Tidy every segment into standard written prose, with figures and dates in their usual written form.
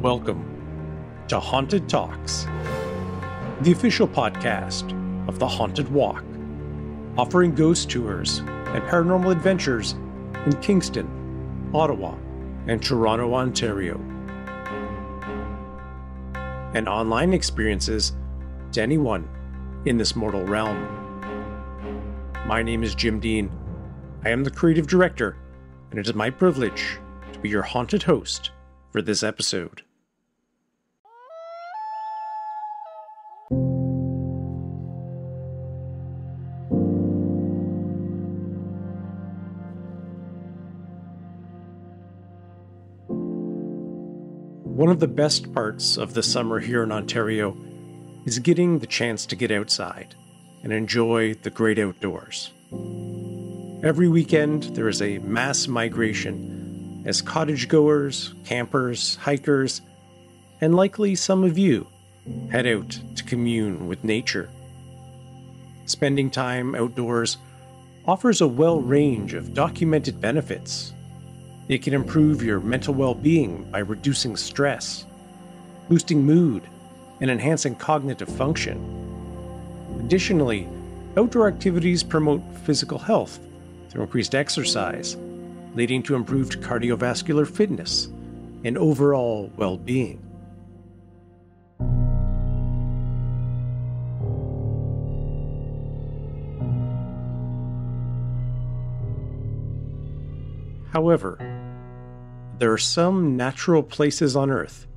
Welcome to Haunted Talks, the official podcast of The Haunted Walk, offering ghost tours and paranormal adventures in Kingston, Ottawa, and Toronto, Ontario, and online experiences to anyone in this mortal realm. My name is Jim Dean. I am the creative director, and it is my privilege to be your haunted host for this episode. One of the best parts of the summer here in Ontario is getting the chance to get outside and enjoy the great outdoors. Every weekend, there is a mass migration as cottage-goers, campers, hikers, and likely some of you head out to commune with nature. Spending time outdoors offers a range of documented benefits. It can improve your mental well-being by reducing stress, boosting mood, and enhancing cognitive function. Additionally, outdoor activities promote physical health through increased exercise, leading to improved cardiovascular fitness and overall well-being. However, there are some natural places on Earth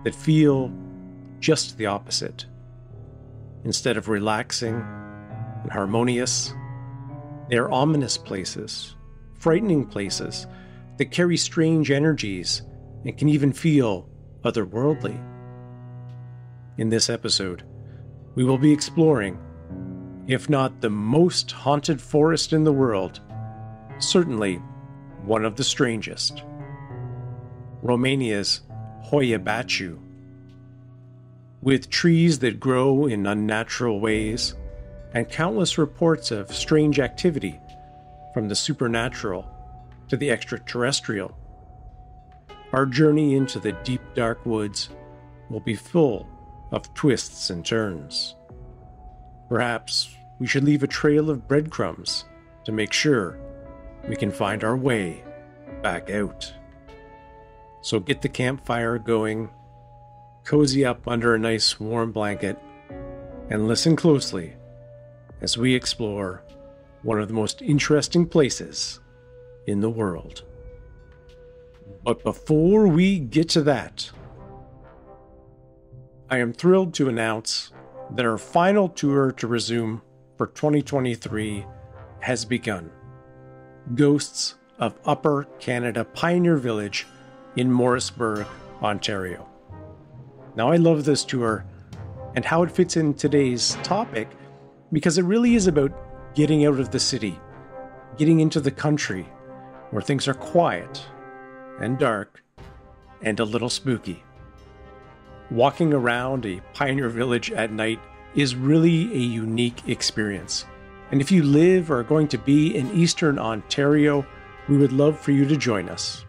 that feel just the opposite. Instead of relaxing and harmonious, they are ominous places, frightening places that carry strange energies and can even feel otherworldly. In this episode, we will be exploring, if not the most haunted forest in the world, certainly one of the strangest. Romania's Hoia Baciu. With trees that grow in unnatural ways and countless reports of strange activity from the supernatural to the extraterrestrial, our journey into the deep dark woods will be full of twists and turns. Perhaps we should leave a trail of breadcrumbs to make sure we can find our way back out. So get the campfire going, cozy up under a nice warm blanket, and listen closely as we explore one of the most interesting places in the world. But before we get to that, I am thrilled to announce that our final tour to resume for 2023 has begun. Ghosts of Upper Canada Pioneer Village in Morrisburg, Ontario. Now, I love this tour and how it fits in today's topic because it really is about getting out of the city, getting into the country where things are quiet and dark and a little spooky. Walking around a pioneer village at night is really a unique experience. And if you live or are going to be in Eastern Ontario, we would love for you to join us.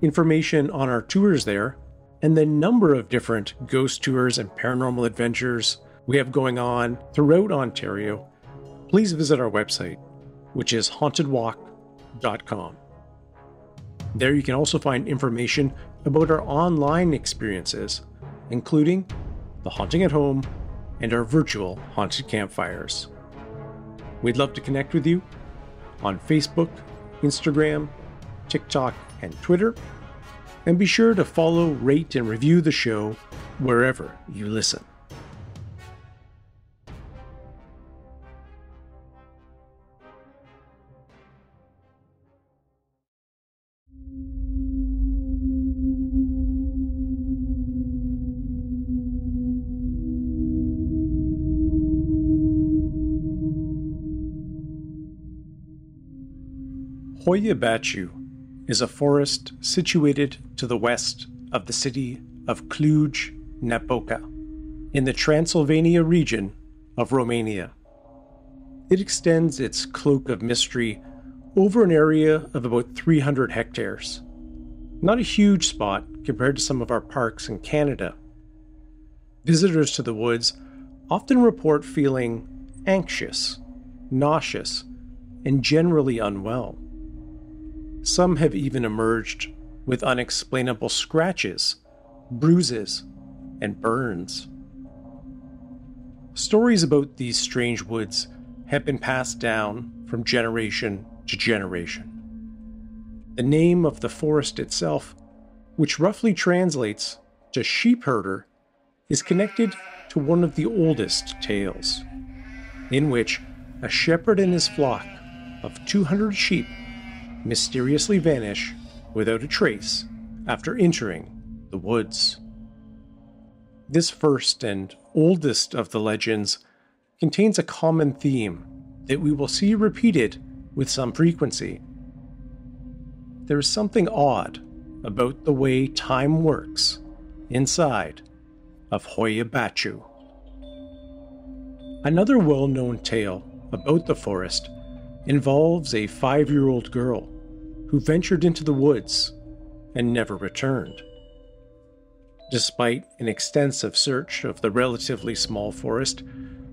Information on our tours there and the number of different ghost tours and paranormal adventures we have going on throughout Ontario, please visit our website, which is hauntedwalk.com. There you can also find information about our online experiences, including the Haunting at Home and our virtual haunted campfires. We'd love to connect with you on Facebook, Instagram, TikTok, and Twitter, and be sure to follow, rate, and review the show wherever you listen. Hoia Baciu is a forest situated to the west of the city of Cluj-Napoca in the Transylvania region of Romania. It extends its cloak of mystery over an area of about 300 hectares. Not a huge spot compared to some of our parks in Canada. Visitors to the woods often report feeling anxious, nauseous, and generally unwell. Some have even emerged with unexplainable scratches, bruises, and burns. Stories about these strange woods have been passed down from generation to generation. The name of the forest itself, which roughly translates to sheep herder, is connected to one of the oldest tales, in which a shepherd and his flock of 200 sheep mysteriously vanish without a trace after entering the woods. This first and oldest of the legends contains a common theme that we will see repeated with some frequency. There is something odd about the way time works inside of Hoia Baciu. Another well-known tale about the forest involves a 5-year-old girl who ventured into the woods and never returned. Despite an extensive search of the relatively small forest,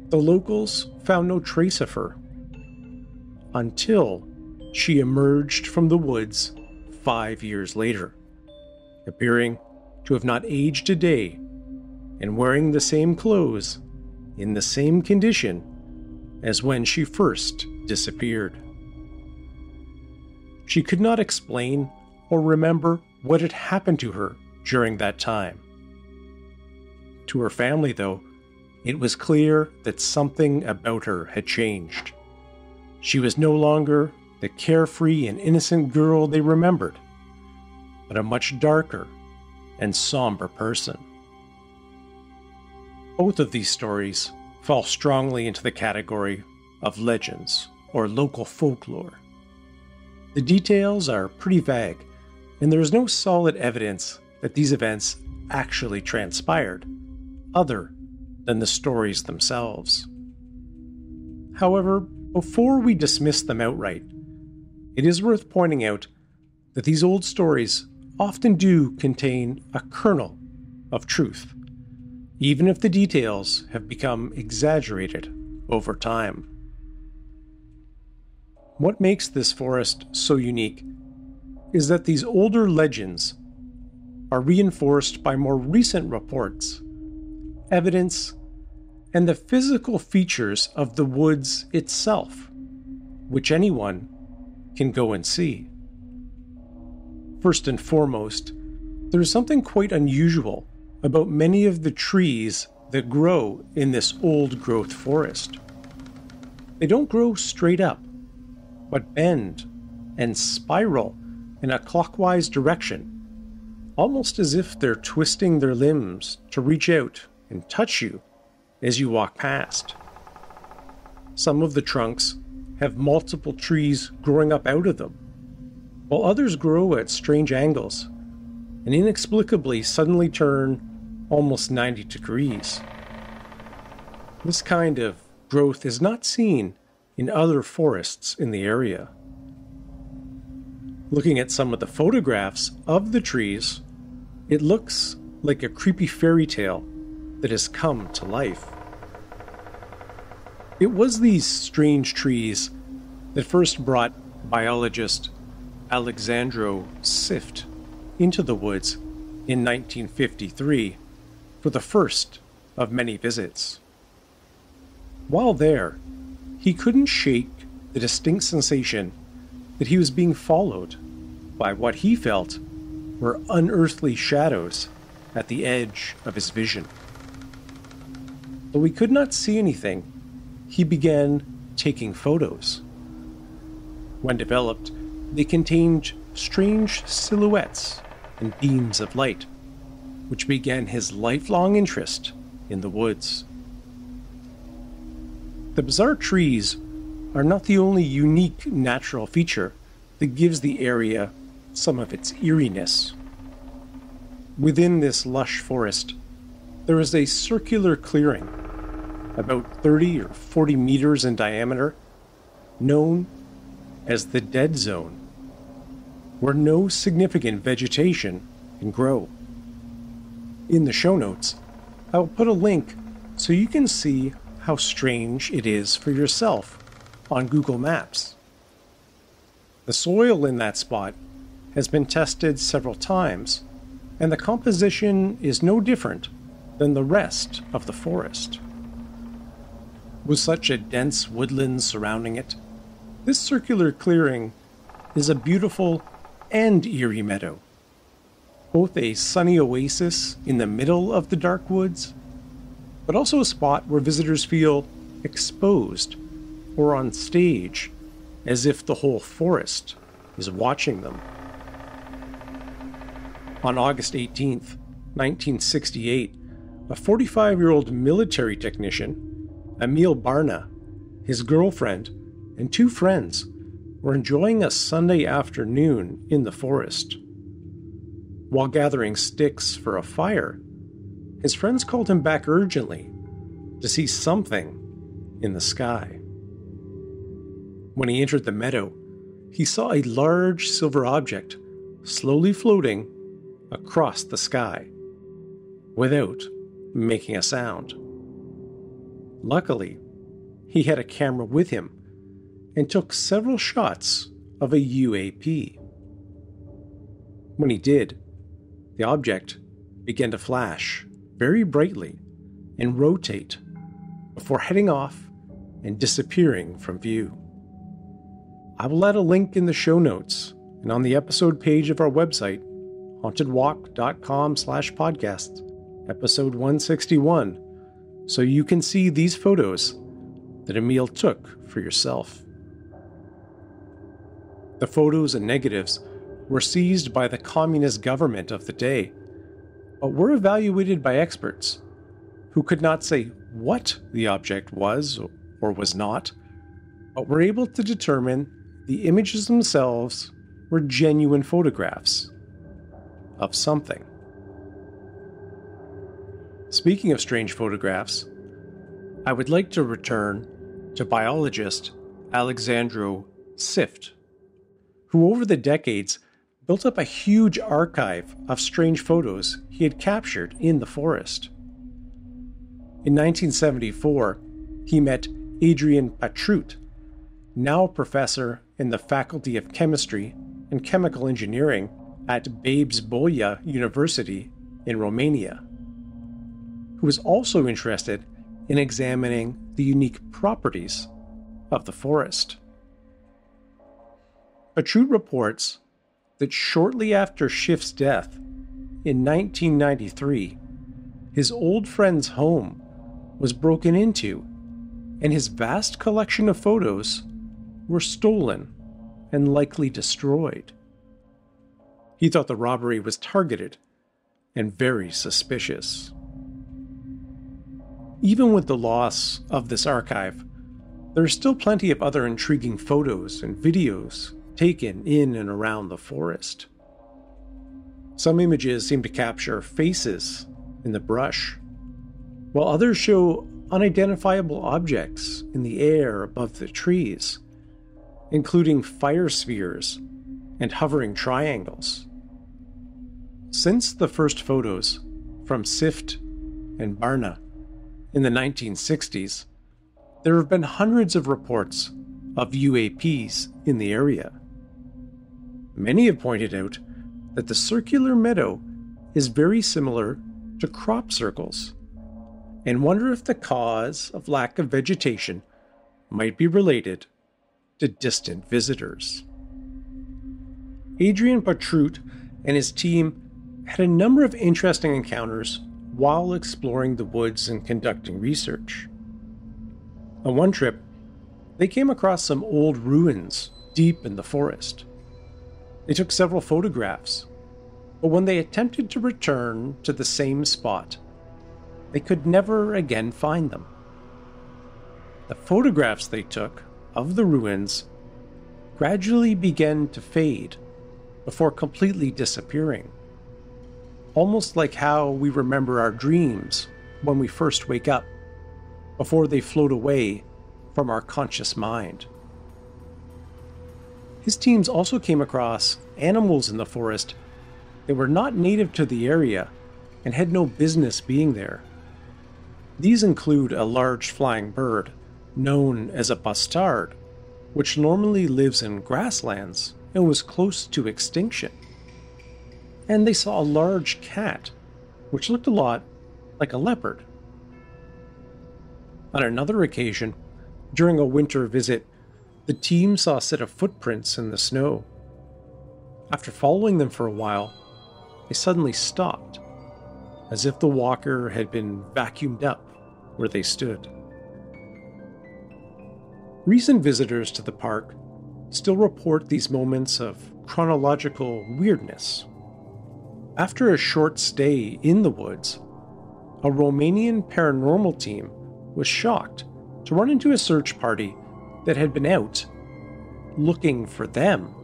the locals found no trace of her until she emerged from the woods 5 years later, appearing to have not aged a day and wearing the same clothes in the same condition as when she first disappeared. She could not explain or remember what had happened to her during that time. To her family, though, it was clear that something about her had changed. She was no longer the carefree and innocent girl they remembered, but a much darker and somber person. Both of these stories fall strongly into the category of legends or local folklore. The details are pretty vague, and there is no solid evidence that these events actually transpired, other than the stories themselves. However, before we dismiss them outright, it is worth pointing out that these old stories often do contain a kernel of truth, even if the details have become exaggerated over time. What makes this forest so unique is that these older legends are reinforced by more recent reports, evidence, and the physical features of the woods itself, which anyone can go and see. First and foremost, there is something quite unusual about many of the trees that grow in this old-growth forest. They don't grow straight up, but bend and spiral in a clockwise direction, almost as if they're twisting their limbs to reach out and touch you as you walk past. Some of the trunks have multiple trees growing up out of them, while others grow at strange angles and inexplicably suddenly turn almost 90 degrees. This kind of growth is not seen in other forests in the area. Looking at some of the photographs of the trees, it looks like a creepy fairy tale that has come to life. It was these strange trees that first brought biologist Alexandro Sift into the woods in 1953 for the first of many visits. While there, he couldn't shake the distinct sensation that he was being followed by what he felt were unearthly shadows at the edge of his vision. Though he could not see anything, he began taking photos. When developed, they contained strange silhouettes and beams of light, which began his lifelong interest in the woods. The bizarre trees are not the only unique natural feature that gives the area some of its eeriness. Within this lush forest, there is a circular clearing, about 30 or 40 meters in diameter, known as the dead zone, where no significant vegetation can grow. In the show notes, I will put a link so you can see how strange it is for yourself on Google Maps. The soil in that spot has been tested several times, and the composition is no different than the rest of the forest. With such a dense woodland surrounding it, this circular clearing is a beautiful and eerie meadow, both a sunny oasis in the middle of the dark woods, but also a spot where visitors feel exposed or on stage, as if the whole forest is watching them. On August 18th, 1968, a 45-year-old military technician, Emil Barnea, his girlfriend, and 2 friends were enjoying a Sunday afternoon in the forest. While gathering sticks for a fire, his friends called him back urgently to see something in the sky. When he entered the meadow, he saw a large silver object slowly floating across the sky without making a sound. Luckily, he had a camera with him and took several shots of a UAP. When he did, the object began to flash very brightly and rotate before heading off and disappearing from view. I will add a link in the show notes and on the episode page of our website, hauntedwalk.com/podcast, episode 161, so you can see these photos that Emil took for yourself. The photos and negatives were seized by the communist government of the day, but were evaluated by experts who could not say what the object was or was not, but were able to determine the images themselves were genuine photographs of something. Speaking of strange photographs, I would like to return to biologist Alexandru Sift, who over the decades built up a huge archive of strange photos he had captured in the forest. In 1974, he met Adrian Patrut, now a professor in the Faculty of Chemistry and Chemical Engineering at Babeș-Bolyai University in Romania, who was also interested in examining the unique properties of the forest. Patrut reports that shortly after Schiff's death, in 1993, his old friend's home was broken into, and his vast collection of photos were stolen and likely destroyed. He thought the robbery was targeted and very suspicious. Even with the loss of this archive, there are still plenty of other intriguing photos and videos taken in and around the forest. Some images seem to capture faces in the brush, while others show unidentifiable objects in the air above the trees, including fire spheres and hovering triangles. Since the first photos from Sift and Barnea in the 1960s, there have been hundreds of reports of UAPs in the area. Many have pointed out that the circular meadow is very similar to crop circles, and wonder if the cause of lack of vegetation might be related to distant visitors. Adrian Patrut and his team had a number of interesting encounters while exploring the woods and conducting research. On one trip, they came across some old ruins deep in the forest. They took several photographs, but when they attempted to return to the same spot, they could never again find them. The photographs they took of the ruins gradually began to fade before completely disappearing, almost like how we remember our dreams when we first wake up, before they float away from our conscious mind. His teams also came across animals in the forest that were not native to the area, and had no business being there. These include a large flying bird known as a bustard, which normally lives in grasslands and was close to extinction. And they saw a large cat, which looked a lot like a leopard. On another occasion, during a winter visit, the team saw a set of footprints in the snow. After following them for a while, they suddenly stopped, as if the walker had been vacuumed up where they stood. Recent visitors to the park still report these moments of chronological weirdness. After a short stay in the woods, a Romanian paranormal team was shocked to run into a search party that had been out looking for them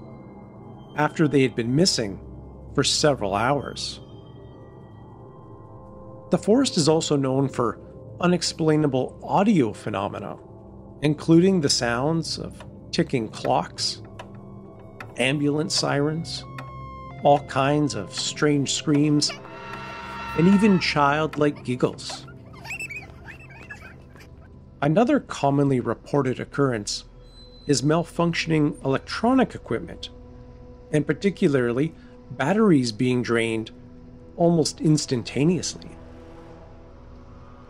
after they had been missing for several hours. The forest is also known for unexplainable audio phenomena, including the sounds of ticking clocks, ambulance sirens, all kinds of strange screams, and even childlike giggles. Another commonly reported occurrence is malfunctioning electronic equipment, and particularly batteries being drained almost instantaneously.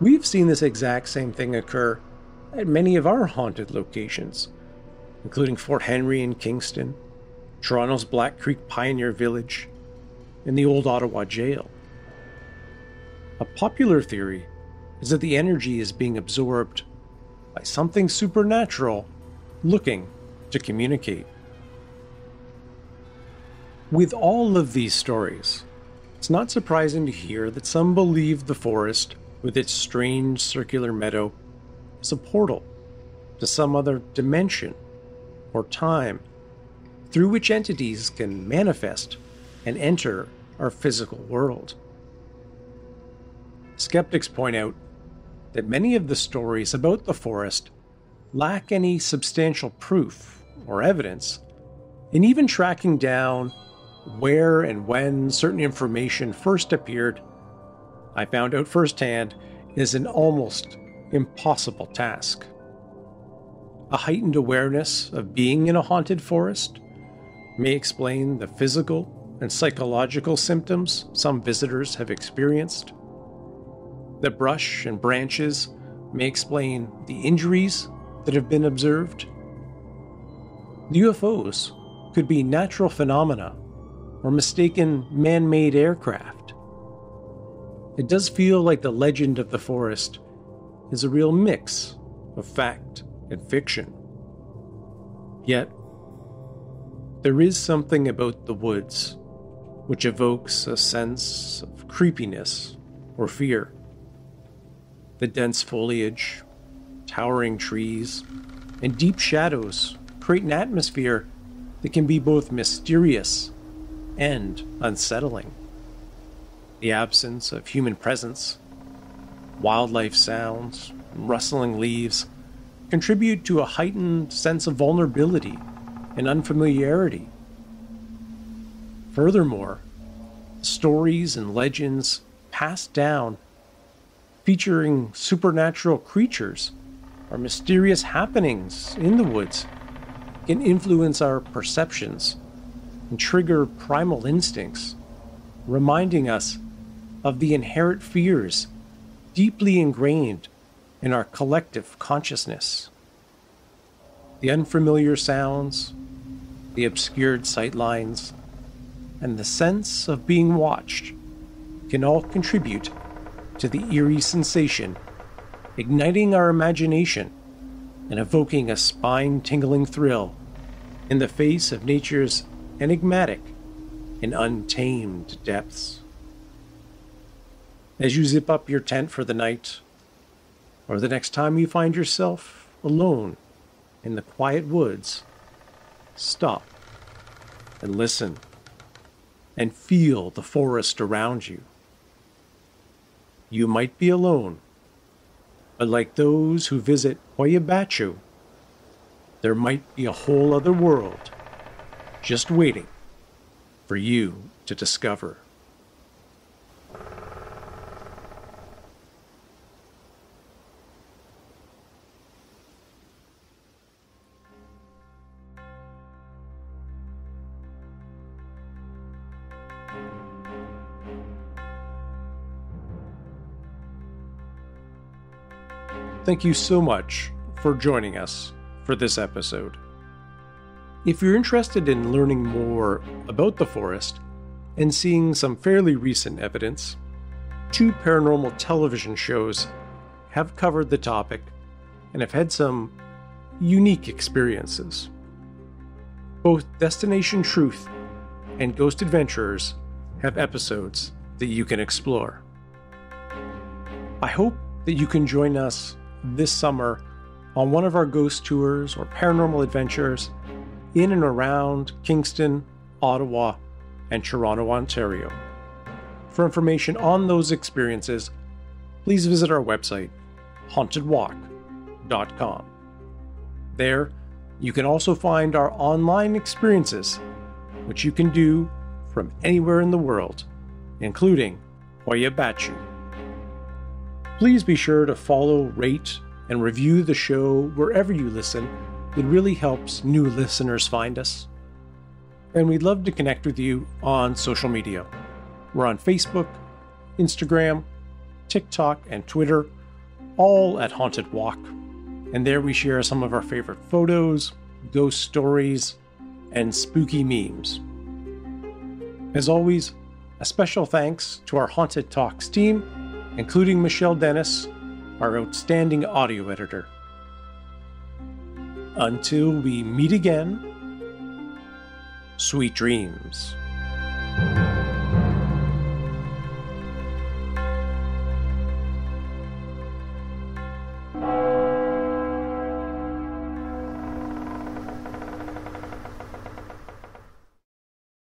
We've seen this exact same thing occur at many of our haunted locations, including Fort Henry in Kingston, Toronto's Black Creek Pioneer Village, and the Old Ottawa Jail. A popular theory is that the energy is being absorbed by something supernatural looking to communicate. With all of these stories, it's not surprising to hear that some believe the forest, with its strange circular meadow, is a portal to some other dimension or time through which entities can manifest and enter our physical world. Skeptics point out that many of the stories about the forest lack any substantial proof or evidence, and even tracking down where and when certain information first appeared, I found out firsthand, is an almost impossible task. A heightened awareness of being in a haunted forest may explain the physical and psychological symptoms some visitors have experienced. The brush and branches may explain the injuries that have been observed. The UFOs could be natural phenomena or mistaken man-made aircraft. It does feel like the legend of the forest is a real mix of fact and fiction. Yet, there is something about the woods which evokes a sense of creepiness or fear. The dense foliage, towering trees, and deep shadows create an atmosphere that can be both mysterious and unsettling. The absence of human presence, wildlife sounds, and rustling leaves contribute to a heightened sense of vulnerability and unfamiliarity. Furthermore, stories and legends passed down featuring supernatural creatures or mysterious happenings in the woods can influence our perceptions and trigger primal instincts, reminding us of the inherent fears deeply ingrained in our collective consciousness. The unfamiliar sounds, the obscured sightlines, and the sense of being watched can all contribute to the eerie sensation, igniting our imagination and evoking a spine-tingling thrill in the face of nature's enigmatic and untamed depths. As you zip up your tent for the night, or the next time you find yourself alone in the quiet woods, stop and listen and feel the forest around you. You might be alone, but like those who visit Hoia Baciu, there might be a whole other world just waiting for you to discover. thank you so much for joining us for this episode. If you're interested in learning more about the forest and seeing some fairly recent evidence, 2 paranormal television shows have covered the topic and have had some unique experiences. Both Destination Truth and Ghost Adventurers have episodes that you can explore. I hope that you can join us this summer on one of our ghost tours or paranormal adventures in and around Kingston, Ottawa, and Toronto, Ontario. For information on those experiences, please visit our website, hauntedwalk.com. There, you can also find our online experiences, which you can do from anywhere in the world, including Hoia Baciu. Please be sure to follow, rate, and review the show wherever you listen. It really helps new listeners find us. And we'd love to connect with you on social media. We're on Facebook, Instagram, TikTok, and Twitter, all at Haunted Walk. And there we share some of our favorite photos, ghost stories, and spooky memes. As always, a special thanks to our Haunted Talks team, including Michelle Dennis, our outstanding audio editor. Until we meet again, sweet dreams.